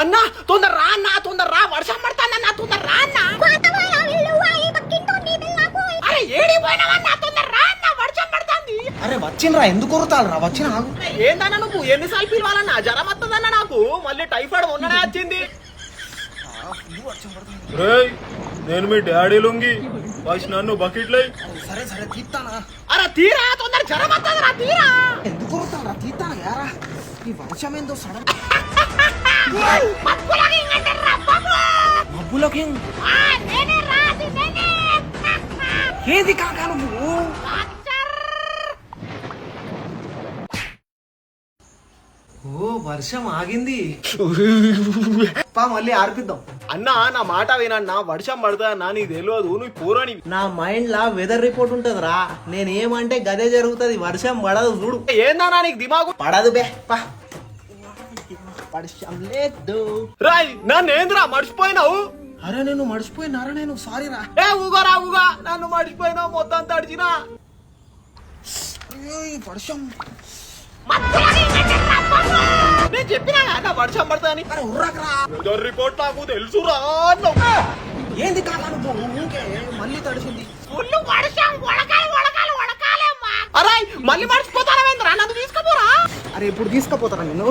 అన్నా తొందర రా అన్నా, తొందర రా, వర్షం పడతానన్నా, తొందర రా అన్నా. అరే ఏడి పోయినావన్నా, తొందర రా అన్నా, వర్షం పడుతుంది. అరే వచ్చినరా, ఎందుకు కొరుతారా? వచ్చిన ఏందన్నా నువ్వు ఎన్నిసార్లు పిలవాలన్నా? జ్వరం వస్తుందన్నా నాకు, మళ్ళీ టైఫాయిడ్ మొన్ననే వచ్చింది. నేను మీ డాడీ లుంగి ఫస్ట్ నన్ను బకెట్లై. సరే సరే తీస్తానా. అరే తీరా, తొందర జ్వరం వస్తుంది రా, తీరా. ఎందుకు కొరుతారా? తీస్తాను యారా. ఈ వర్షం ఏందో సడన్ మబ్బులకి ఏది కాకా నువ్వు? ఓ వర్షం ఆగింది పా, మళ్ళీ ఆర్పిద్దాం. అన్నా నా మాట వినన్నా, వర్షం పడుతుందన్నా, నీకు తెలియదు, నువ్వు పూరని. నా మైండ్ లా వెదర్ రిపోర్ట్ ఉంటది రా. నేను ఏమంటే గదే జరుగుతుంది, వర్షం పడదు చూడు. ఏందన్నా నీకు దిమాగు? పడదు బే పా. వర్షం లేదు. రాయ్ నన్నేంద్రా మర్చిపోయినావు? అరే నేను మర్చిపోయినారా? నేను సారీ రా. ఏ ఊగరా ఊగా, నన్ను మర్చిపోయినావు, మొత్తం తడిచినా. అయ్యో ఈ వర్షం. నేను చెప్పినా కదా వర్షం పడుతుందని. అరే ఉర్రకరా. వెదర్ రిపోర్ట్ నాకు తెలుసురా అన్నావు. ఏంది కాకా నువ్వు? ఊరికే మళ్ళీ తడిసింది. ఫుల్ వర్షం, వడకాలి వడకాలి వడకాలే అమ్మా. అరే మళ్ళీ మర్చిపోతారా? నన్ను తీసుకుపోరా. అరే ఇప్పుడు తీసుకుపోతారా నేను?